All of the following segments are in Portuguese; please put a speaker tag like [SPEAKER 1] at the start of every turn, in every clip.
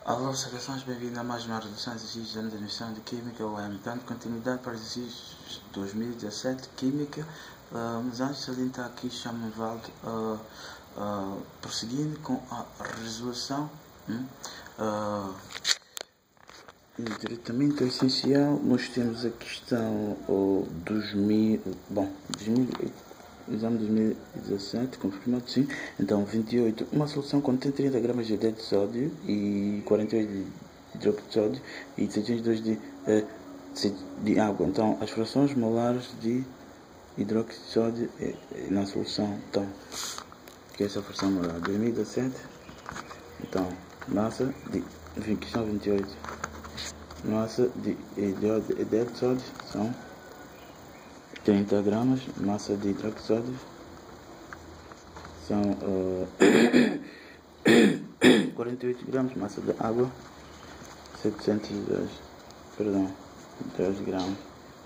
[SPEAKER 1] Alô, saudações, bem-vindo a mais uma redução de exercícios de admissão de Química UEM. Dando continuidade para exercícios 2017 Química, mas antes de salientar aqui, chamo-me Valdo, prosseguindo com a resolução diretamente ao essencial. Nós temos a questão exame 2017, confirmado sim. Então, 28, uma solução contém 30 gramas de iodeto de sódio e 48 de hidróxido de sódio e 602 de água. Então, as frações molares de hidróxido de sódio na solução. Então, que é essa fração molar? 2017. Então, massa de questão 28. Massa de iodeto de sódio são 30 gramas, massa de hidróxido de sódio são 48 gramas, massa de água 2 gramas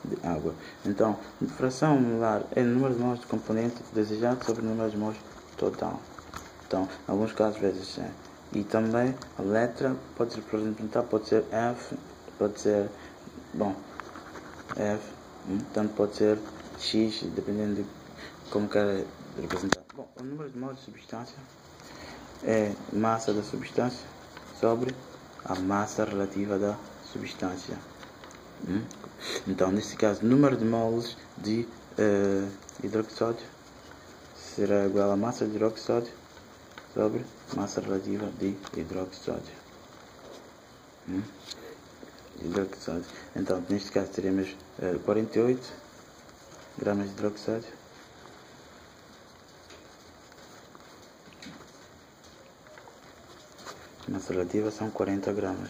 [SPEAKER 1] de água. Então, fração molar é o número de mols de componente desejado sobre o número de mols total. Então, em alguns casos vezes 100. E também a letra pode ser representada, pode ser F, pode ser, F, tanto pode ser X, dependendo de como quer representar. Bom, o número de mols de substância é massa da substância sobre a massa relativa da substância. Então, neste caso, o número de mols de hidróxido de sódio será igual a massa de hidróxido de sódio sobre massa relativa de hidróxido de sódio. Hidróxido de sódio. Então, neste caso, teremos 48 gramas de hidróxido de sódio massa relativa são 40 gramas.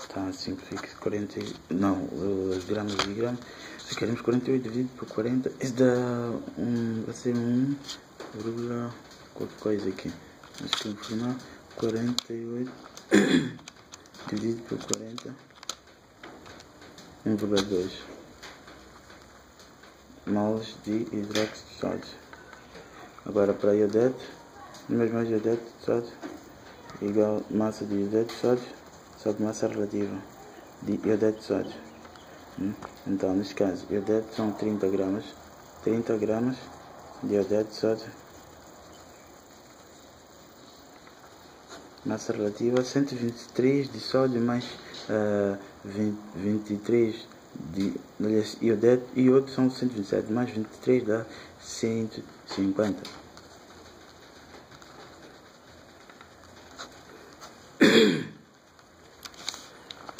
[SPEAKER 1] Então assim fica 40, os gramas e gramas. Se queremos 48 dividido por 40, isso dá vai ser 1, qualquer coisa aqui. Vamos confirmar. 48 dividido por 40, 1,2 mols de hidróxido de sódio. Agora para iodeto, número mais iodeto de sódio igual massa de iodeto de sódio sobre massa relativa de iodeto de sódio. Então, neste caso, iodeto são 30 gramas de iodeto de sódio, massa relativa 123 de sódio mais 23 de iodeto, e outros são 127 mais 23 dá 150.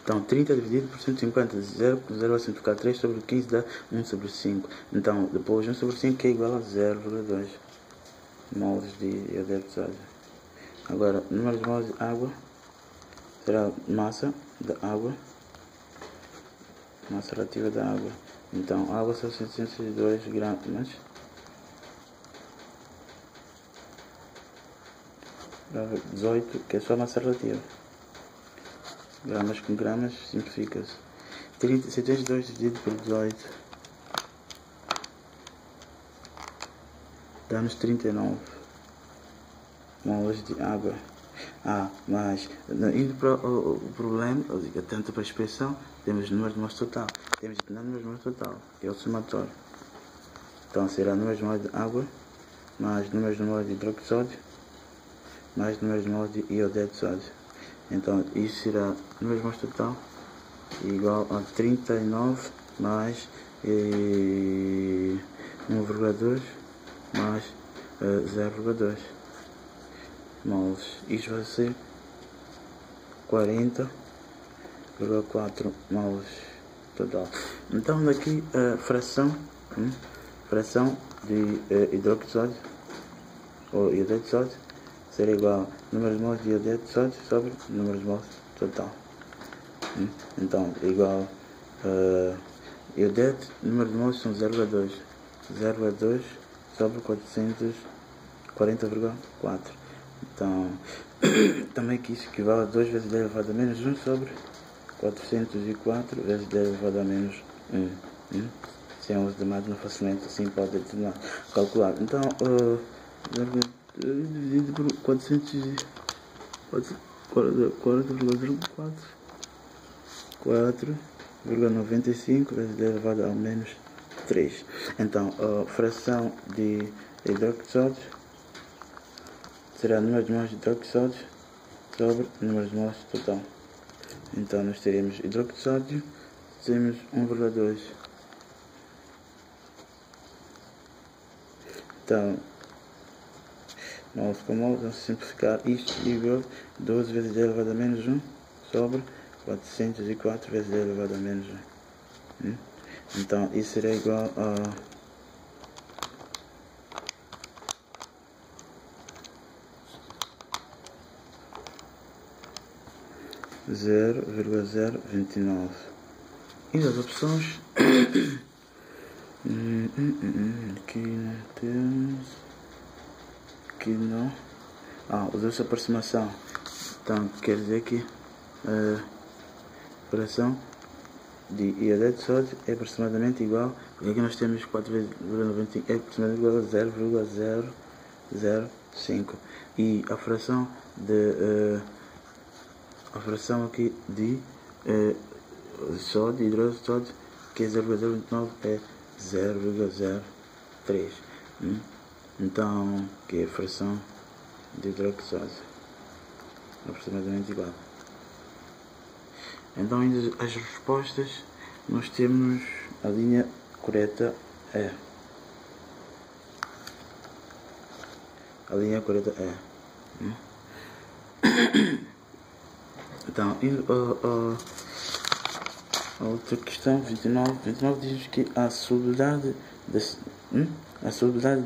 [SPEAKER 1] Então 30 dividido por 150, 0 vai simplificar 3 sobre 15 dá 1 sobre 5. Então depois 1 sobre 5 é igual a 0,2 mols de iodeto de sódio. Agora, número de mols de água será massa da água, massa relativa da água. Então, a água são 702 gramas. 18, que é só massa relativa. Gramas com gramas, simplifica-se. 702 dividido por 18 dá-nos 39 mols de água. Mas indo para o problema, tanto para a expressão, temos o número de mols total. Temos que número de mols total, que é o somatório. Então será número de mols de água, mais número de mols de hidróxido de sódio, mais número de mols de iodeto de sódio. Então isso será número de mols total igual a 39 mais 1,2 mais 0,2 mols. Isto vai ser 40,4 mols total. Então daqui a fração de hidróxido de sódio ou iodeto de sódio será igual a número de mols de iodeto de sódio sobre número de mols total. Então igual iodeto, número de mols são 0,2 sobre 440,4. Então também que isso equivale a 2 vezes 10 elevado a menos 1 sobre 404 vezes 10 elevado a menos 1. Sem uso de máquina facilmente assim pode calcular. Então dividido por 400 4,95 vezes 10 elevado ao menos 3. Então, a fração de hidróxido de sódio será número de mols de hidróxido de sódio sobre número de mols total. Então, nós teremos hidróxido de sódio, temos 1,2. Então, mols com mols, vamos simplificar isto igual 12 vezes 10 elevado a menos 1 sobre 404 vezes 10 elevado a menos 1. Então, isso será igual a 0,029. E as opções? Aqui não temos. Aqui não. Usou-se a aproximação. Então, quer dizer que a fração de iodeto de sódio é aproximadamente igual. E aqui nós temos 4,95, é aproximadamente igual a 0,005. E a fração de a fração aqui de sódio, hidróxido de sódio, que é 0,029, é 0,03. Então, que é a fração de hidróxido de sódio, aproximadamente igual. Então, ainda as respostas, nós temos a linha correta é. A linha correta é. Então, a outra questão, 29 diz que a solubilidade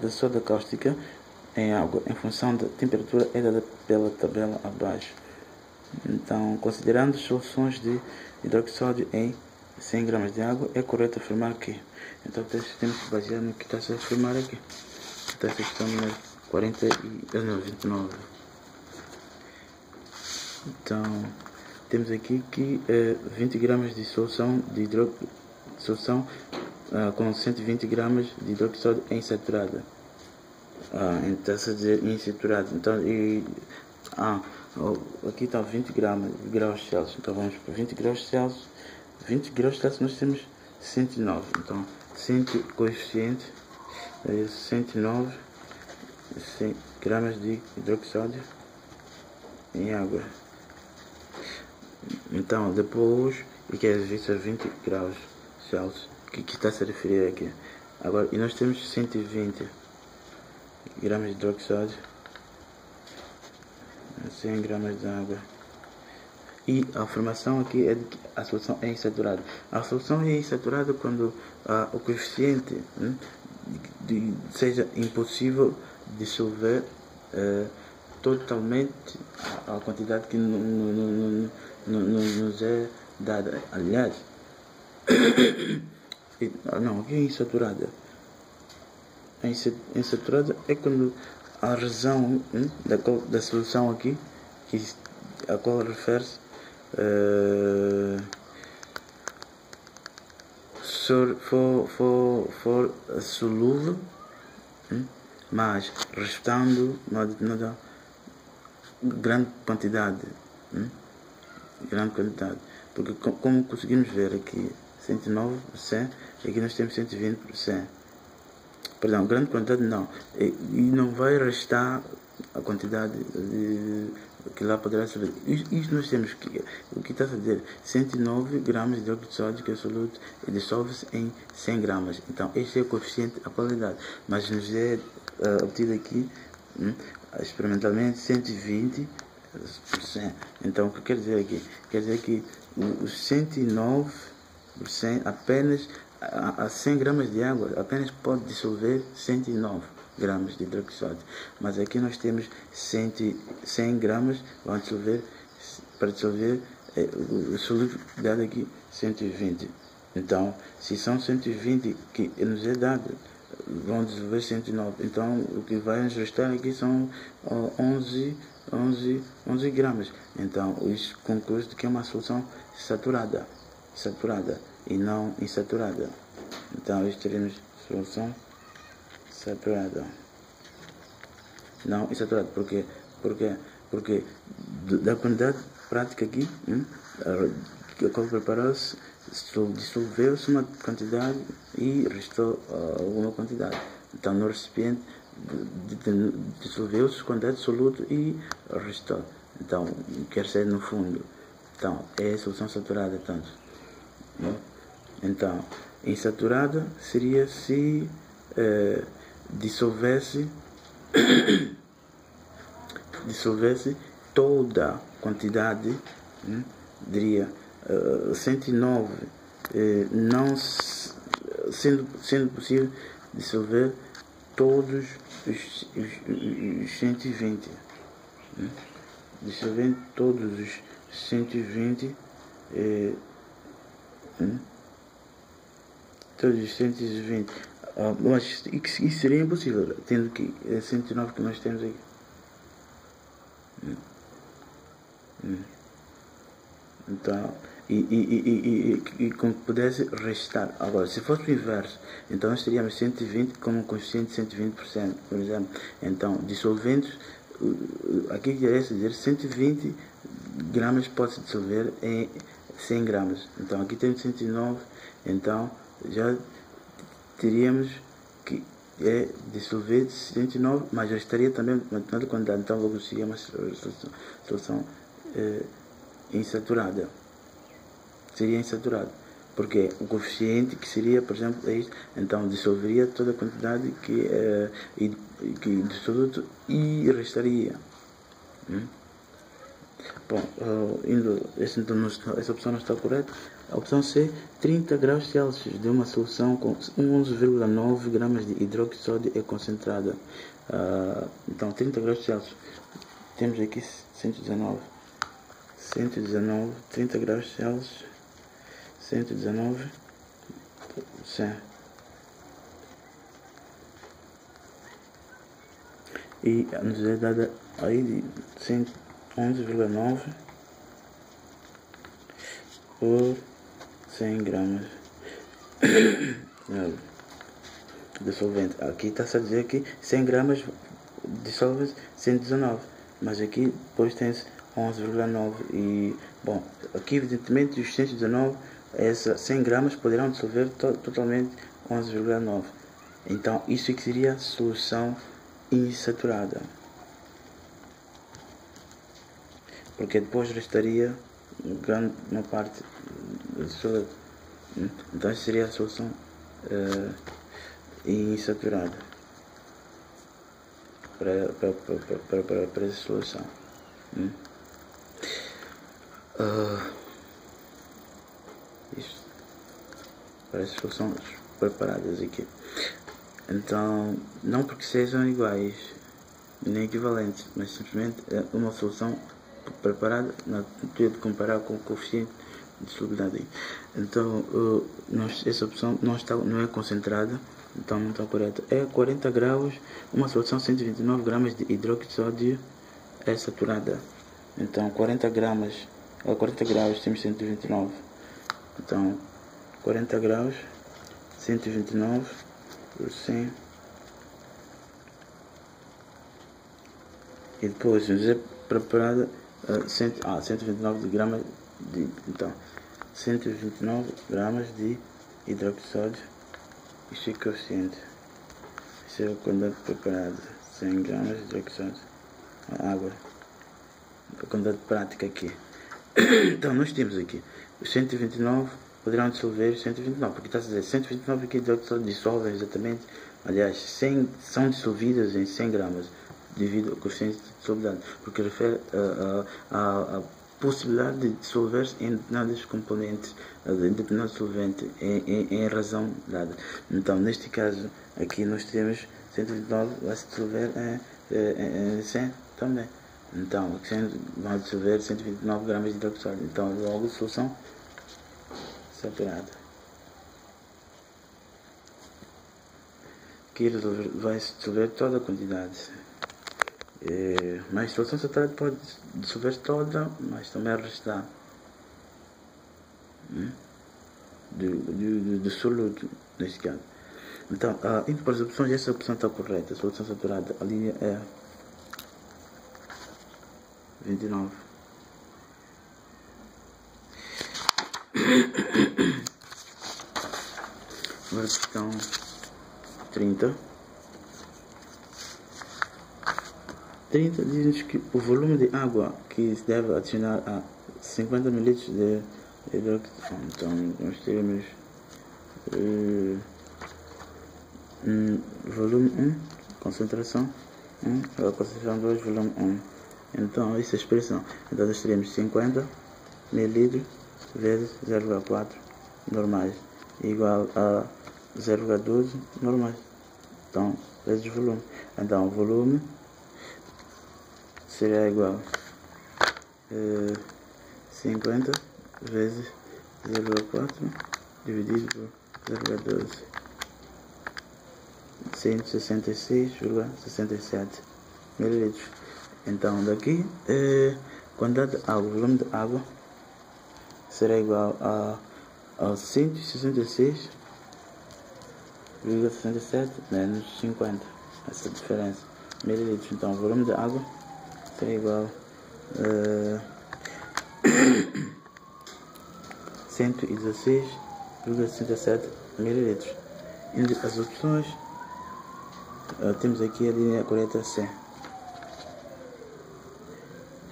[SPEAKER 1] da soda cáustica em água em função da temperatura é dada pela tabela abaixo. Então, considerando soluções de hidróxido de sódio em 100 gramas de água, é correto afirmar que. Então, temos que basear no que está a se afirmar aqui. Então, esta questão número 29. Então, temos aqui que 20 gramas de solução com 120 gramas de hidróxido de sódio é insaturada. Então, está a dizer insaturada. Então, aqui está 20 gramas de graus Celsius. Então, vamos para 20 graus Celsius. 20 graus Celsius nós temos 109. Então, coeficiente é 109 gramas de hidróxido de sódio em água. Então, depois, e que é visto a 20 graus Celsius, que está a se referir aqui. Agora, e nós temos 120 gramas de hidróxido de sódio, 100 gramas de água. E a afirmação aqui é de que a solução é insaturada. A solução é insaturada quando o coeficiente seja impossível dissolver totalmente a quantidade que nos é dada. Aliás, não, aqui é insaturada. A insaturada é quando a razão da solução aqui, a qual refere-se for solúvel, mas restando nada grande quantidade, porque como conseguimos ver aqui 109%, e aqui nós temos 120%. Perdão, grande quantidade não, e não vai restar a quantidade que lá poderá saber. Isto nós temos que, o que está a dizer, 109 gramas de hidróxido de sódio que é solúvel e dissolve-se em 100 gramas. Então, este é o coeficiente, a probabilidade, mas nos é obtido aqui, experimentalmente, 120%. Então, o que quer dizer aqui? Quer dizer que os 109% apenas a 100 gramas de água apenas pode dissolver 109 gramas de hidróxido de sódio, mas aqui nós temos 100 gramas para dissolver o solúvel dado aqui 120. Então, se são 120 que nos é dado, vão dissolver 109. Então, o que vai nos restar aqui são 11 gramas. Então, isso conclui que é uma solução saturada e não insaturada. Então, hoje teremos solução saturada, não insaturada. Porque da quantidade prática aqui, a qual preparou-se, dissolveu-se uma quantidade e restou alguma quantidade. Então, no recipiente dissolveu-se quantidade de soluto e restou. Então, quer ser no fundo. Então, é a solução saturada, tanto. Então, insaturada seria se dissolvesse toda a quantidade, diria 109, não sendo possível dissolver todos os 120, dissolvendo todos os 120, todos os 120, mas isso seria impossível, tendo que 109 que nós temos aqui. Então, e como pudesse restar. Agora, se fosse o inverso, então nós teríamos 120 como um coeficiente de 120%, por exemplo. Então, dissolvendo, aqui quer dizer 120 gramas pode-se dissolver em 100 gramas. Então, aqui temos 109, então já teríamos que dissolver 109, mas já estaria também uma determinada quantidade. Então, logo seria uma solução insaturada. Seria insaturada, porque o coeficiente que seria, por exemplo, é isto, então dissolveria toda a quantidade que de soluto e restaria. Bom, essa opção não está correta. A opção C, 30 graus Celsius de uma solução com 11,9 gramas de hidróxido de sódio é concentrada. Então, 30 graus Celsius. Temos aqui 119, 30 graus Celsius, 119, 100. E nos é dada aí de 111,9 por 100 gramas de solvente. Aqui está a dizer que 100 gramas dissolve 119, mas aqui depois tem-se 11,9 e, bom, aqui evidentemente os 119, essas 100 gramas poderão dissolver totalmente 11,9. Então isso que seria a solução insaturada, porque depois restaria uma parte do soluto. Então essa seria a solução insaturada para essa solução. Isto para as soluções preparadas aqui. Então, não porque sejam iguais nem equivalentes, mas simplesmente é uma solução preparada na tentativa de comparar com o coeficiente de solubilidade. Então, essa opção não é concentrada, então não está correta. É 40 graus, uma solução 129 gramas de hidróxido de sódio é saturada. Então, 40 graus temos 129. Então, 40 graus, 129 por 100. E depois nos é preparada 129 gramas de, então 129 gramas de hidróxido de sódio. Isto é coeficiente. Isso é a quantidade preparada, 100 gramas de hidróxido de sódio, água, a quantidade prática aqui. Então nós temos aqui os 129 poderão dissolver 129, porque está a dizer 129 aqui de hidróxido de sódio dissolvem exatamente, aliás 100 são dissolvidas em 100 gramas devido ao coeficiente de solubilidade, porque refere a possibilidade de dissolver-se em determinados componentes, em determinado solvente, em razão dada. Então, neste caso, aqui nós temos 129 vai se dissolver em 100 também. Então, aqui vão dissolver 129 gramas de hidróxido de sódio. Então, logo a solução saturada. Aqui vai se dissolver toda a quantidade. Mas a solução saturada pode dissolver toda, mas também restar do soluto, neste caso. Então, indo para as opções, essa opção está correta. A solução saturada, a linha é 29. Agora questão 30. 30 diz que o volume de água que se deve adicionar a 50 ml de hidróxido. Então nós temos volume 1, concentração 1, concentração 2, volume 1. Então essa é a expressão. Então nós teremos 50 ml vezes 0,4 normais igual a 0,12 normais. Então vezes volume. Então o volume será igual a 50 vezes 0,4 dividido por 0,12, 166,67 ml. Então daqui quantidade de água, o volume de água será igual a 166,67 menos 50, essa diferença, mililitros. Então o volume de água será igual a 116,67 mililitros. Entre as opções temos aqui a linha correta C.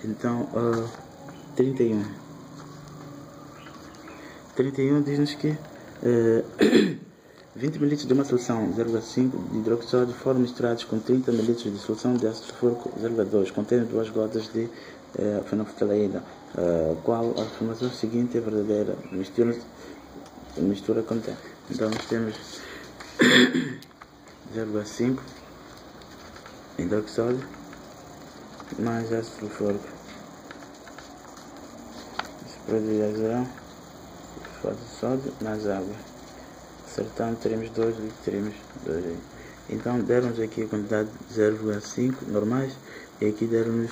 [SPEAKER 1] Então 31 diz-nos que 20 ml de uma solução 0,5 de hidroxide foram misturados com 30 ml de solução de ácido sulfúrico 0,2, contendo 2 gotas de fenolftaleína. Qual a afirmação seguinte é verdadeira? Mistura contém. Então nós temos 0,5 hidroxide mais ácido sulfúrico. Esse produto é zero, fosfato de sódio mais água. Acertando, teremos 2 e teremos 2 aí. Então deram-nos aqui a quantidade de 0,5 normais e aqui deram-nos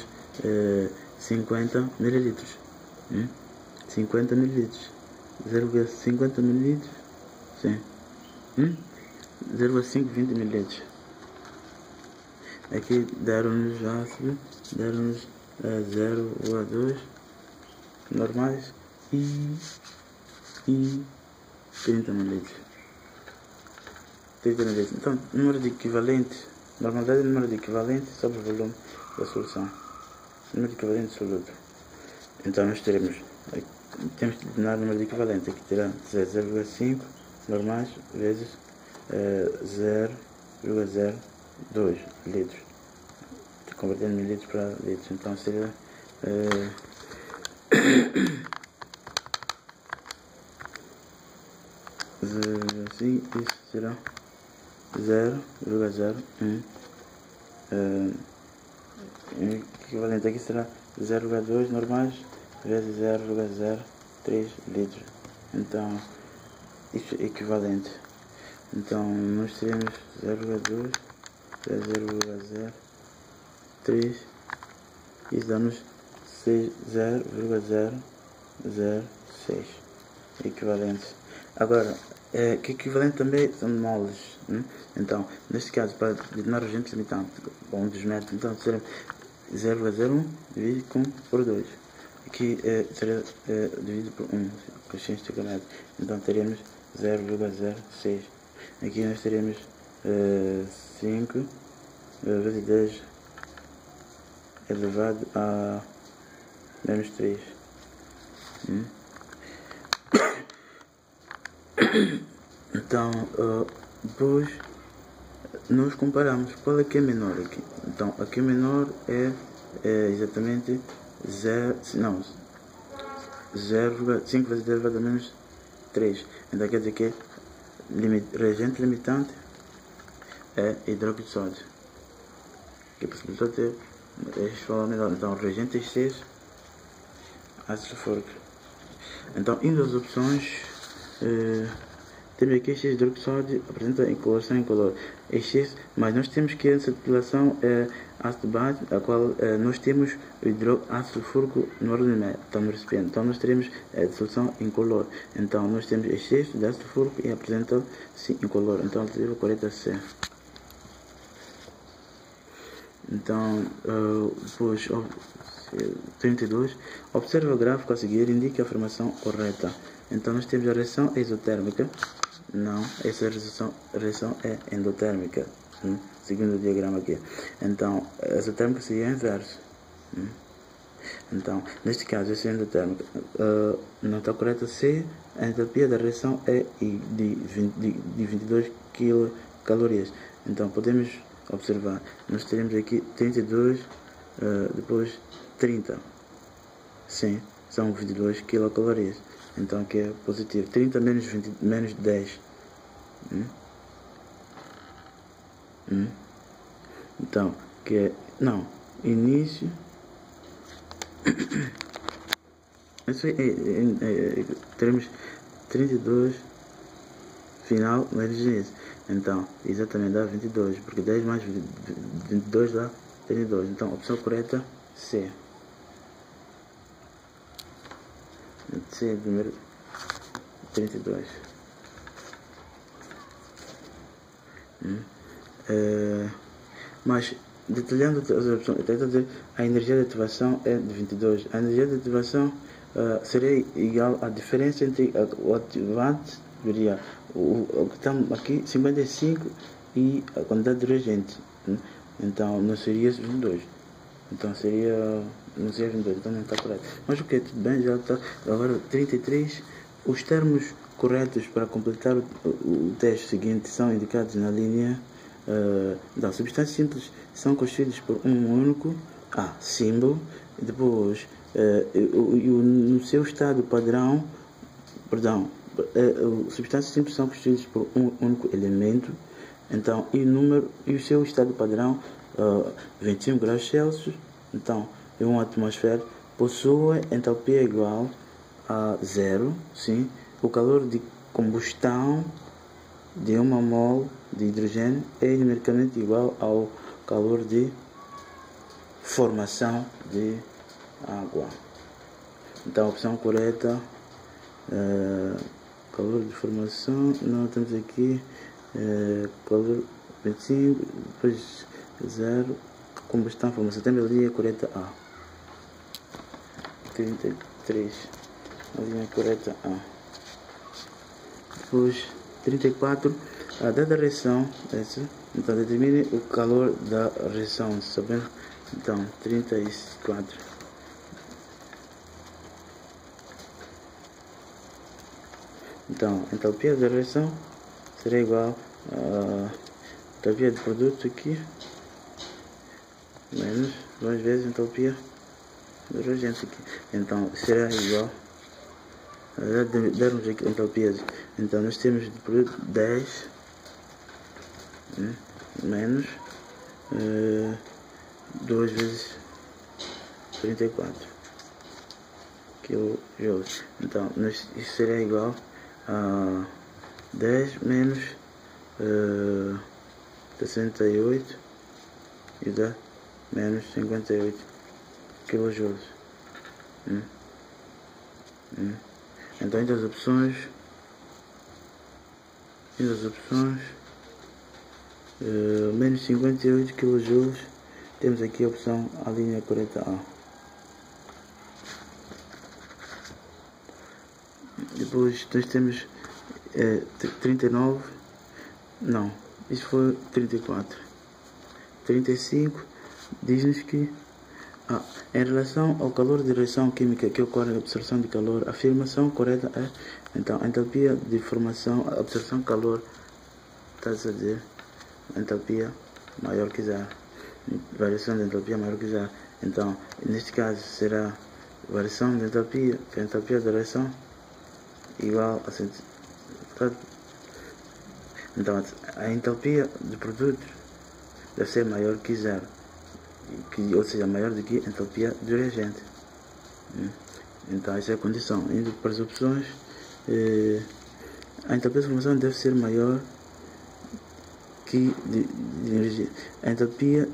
[SPEAKER 1] 50 mililitros. 50 mililitros. 0,50 mililitros. Sim. 0,5, 20 mililitros. Aqui deram-nos ácido, deram-nos 0,2 normais e 30 mililitros. 30 mililitros. Então, número de equivalente, normalidade é número de equivalente sobre o volume da solução. Número de equivalente absoluto. Então, nós temos que determinar o número de equivalente. Aqui terá 0,5 normais vezes 0,02 litros. Convertendo mililitros para litros. Então, seria assim, isso será 0,01 equivalente aqui será 0,2 normais vezes 0,03 litros. Então isso é equivalente. Então nós teremos 0,2 vezes 0,03, isso dá-nos 0,006 equivalentes. Agora que equivalente também são moles. Então, neste caso, para determinar o agente limitante, um dos métodos, então será 0,01 dividido por 2. Aqui será dividido por 1, coeficiente estequiométrico. Então teremos 0,06. Aqui nós teremos 5 vezes 10 elevado a menos 3. Então, depois nós comparamos qual é que é menor aqui. Então, aqui o menor é exatamente 0,5 vezes 10 elevado a menos 3. Então, quer dizer que reagente limitante é hidróxido de sódio. Que possibilitou ter este valor menor. Então, reagente X6, ácido sulfúrico. Então, indo às opções. Temos aqui X hidroxide apresenta incoloração incolor X, mas nós temos que essa população é ácido básico, a qual nós temos o ácido sulfúrico no ordem, então no recipiente. Então nós teremos dissolução incolor. Então nós temos X de ácido sulfúrico e apresenta-se incolor. Então a alternativa correta é C. Então depois 32, observa o gráfico a seguir, indica a afirmação correta. Então nós temos a reação exotérmica. Não, essa reação é endotérmica, seguindo o diagrama aqui. Então, a exotérmica seria o inverso. Então, neste caso, essa é endotérmica. Não está correta se a entropia da reação é de 22 quilocalorias. Então, podemos observar, nós teremos aqui 32, depois 30. Sim, são 22 quilocalorias. Então aqui é positivo. 30 menos 20, menos 10. Então, que é... Não, início... Isso teremos 32 final menos início. Então, exatamente dá 22, porque 10 mais 22 dá 32. Então, a opção correta, C. C, número 32. Mas, detalhando as opções, eu tento dizer, a energia de ativação é de 22. A energia de ativação seria igual à diferença entre o ativante, veria, o que estamos aqui, 55, e a quantidade de reagente. Então, não seria 22. Então, seria... Não seria 22, então não está correto. Mas ok, tudo bem, já está. Agora, 33. Os termos corretos para completar o teste seguinte são indicados na linha da substâncias simples. São constituídos por um único símbolo. E depois, no seu estado padrão, substâncias simples são constituídas por um único elemento. Então, e o seu estado padrão, 21 graus Celsius. Então, em uma atmosfera possui entalpia igual a 0, sim. O calor de combustão de uma mol de hidrogênio é numericamente igual ao calor de formação de água. Então a opção correta, calor de formação, não temos aqui, calor 25, depois 0, combustão, formação, temos a linha correta A. 33, a linha correta A. Depois 34, a dada reação, então determine o calor da reação, sabendo? Então 34. Então a entalpia da reação será igual a entalpia do produto aqui menos 2 vezes a entalpia do reagente aqui. Então será igual a darmos aqui entalpias. Então nós temos de produto 10 menos 2 vezes 34 kJ. Então isso será igual a 10 menos 68 e dá menos 58 kJ. Então entre as opções menos 58 kJ, temos aqui a opção, a linha correta A. Depois nós temos 39, não, isso foi 34. 35 diz-nos que em relação ao calor de reação química que ocorre na absorção de calor, a afirmação correta é, então, a entalpia de formação, a absorção de calor, está a dizer, entalpia maior que zero, variação de entalpia maior que zero. Então, neste caso, será variação de entalpia, que a entalpia da reação igual a... Então, a entalpia do produto deve ser maior que zero, ou seja, maior do que a entalpia do reagente. Então essa é a condição. Indo para as opções, a entalpia de formação deve ser maior que de energia. A entalpia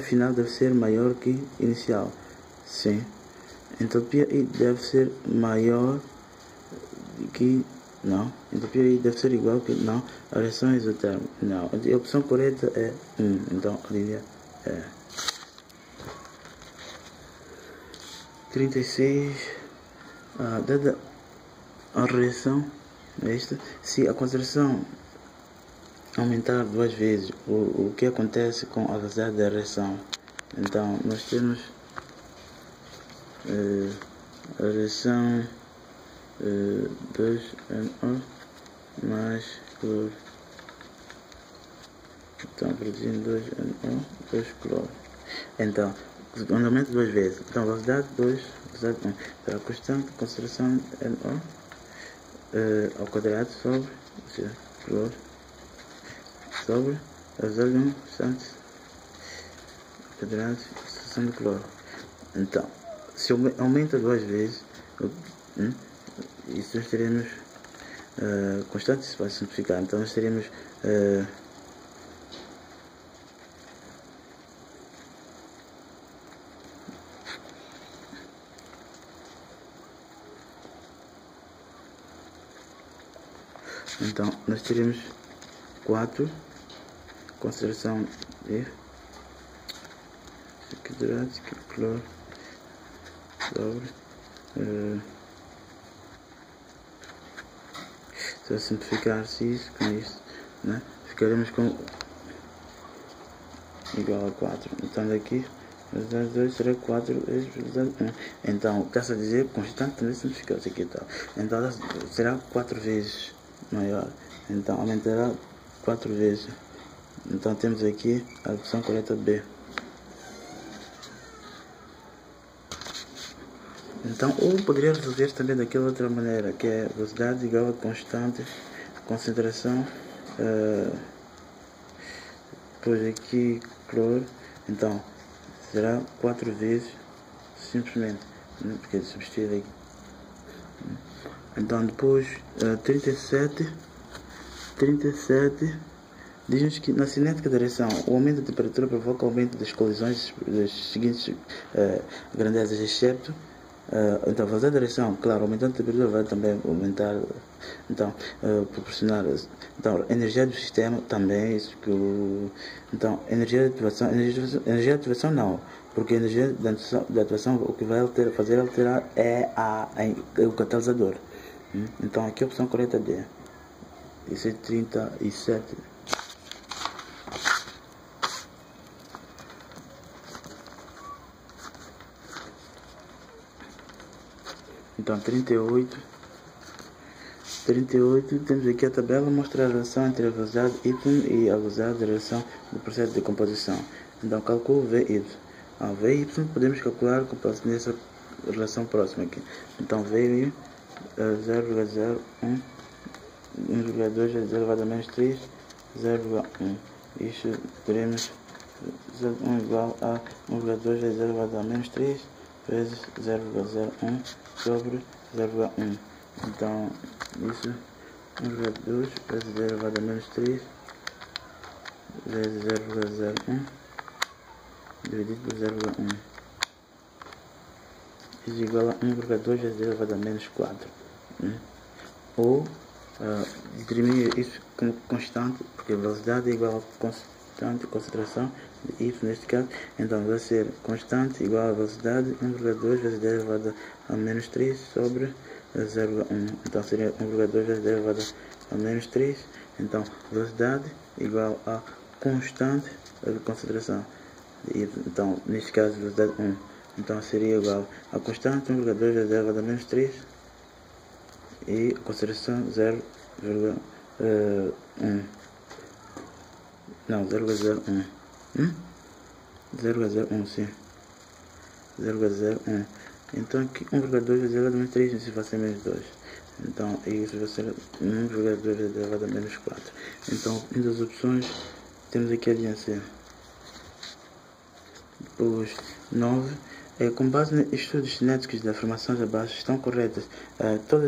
[SPEAKER 1] final deve ser maior que inicial. Sim. A entalpia I deve ser maior que... Não. A entalpia I deve ser igual que... Não. A reação exotérmica. Não. A opção correta é 1. Então a linha é 36. Dada a reação é esta. Se a concentração aumentar 2 vezes, o que acontece com a velocidade da reação? Então nós temos a reação 2NO mais cloro. Então produzindo 2NO, 2 cloro. Então quando aumenta 2 vezes, então velocidade 2, velocidade 1, então a constante concentração NO ao quadrado sobre, ou seja, cloro, sobre a 0,1 constante ao quadrado concentração de cloro. Então se aumenta 2 vezes, isso nós teremos constante, isso vai simplificar, então nós teremos então nós teremos 4 concentração de quadrado cloro sobre se eu simplificar-se isso com isso, né? Ficaremos com igual a 4. Então daqui velocidade 2 será 4 vezes velocidade 1. Então está-se a dizer constante também simplificar-se aqui, tá? Então será 4 vezes maior, então aumentará 4 vezes. Então temos aqui a opção correta B. Então, ou poderia resolver também daquela outra maneira, que é velocidade igual a constante concentração, depois aqui cloro, então será 4 vezes simplesmente, porque substituir aqui. Então depois 37 diz-nos que na cinética da reação o aumento da temperatura provoca o aumento das colisões das seguintes grandezas, exceto então a velocidade da reação, claro, aumentando a temperatura vai também aumentar, então proporcionar, então energia do sistema também, isso que então energia de ativação não, porque a energia da ativação o que vai fazer alterar é o catalisador. Então aqui a opção correta é D. Isso é 37. Então 38, temos aqui a tabela, mostra a relação entre a velocidade y e a velocidade de reação do processo de decomposição. Então calculo VY. VY podemos calcular com base nessa relação próxima aqui. Então VY 0,01, 1,2 elevado a menos 3, 0,1. Isso teremos 1 igual a 1,2 elevado a menos 3 vezes 0,01 sobre 0,1. Então isso 1,2 vezes 0 elevado a menos 3 vezes 0,01 dividido por 0,1. Isso é igual a 1,2 vezes 0 elevado a menos 4. Ou determine isso como constante, porque a velocidade é igual a constante concentração de y neste caso, então vai ser constante igual a velocidade 1,2 vezes 10 elevado a menos 3 sobre 0,1. Então seria 1,2 vezes 10 elevado a menos 3. Então velocidade igual a constante de concentração de y. Então neste caso velocidade 1. Então seria igual a constante 1,2 vezes 10 elevado a menos 3 e a concentração 0,1. Não, 0,01. 0,01, sim. 0,01. Então aqui 1,2 vezes elevado a menos 3, isso vai ser menos 2. Então isso vai ser 1,2 vezes elevado a menos 4. Então, em das opções, temos aqui a linha C. Depois, 9. Com base em estudos cinéticos das formações abaixo estão corretas. Toda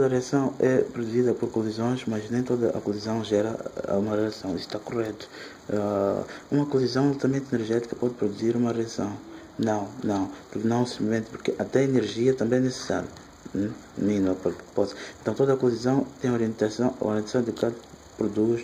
[SPEAKER 1] reação é produzida por colisões, mas nem toda a colisão gera uma reação. Isso está correto. Uma colisão altamente energética pode produzir uma reação. Não, simplesmente porque até energia também é necessária. Então toda a colisão tem orientação de que produz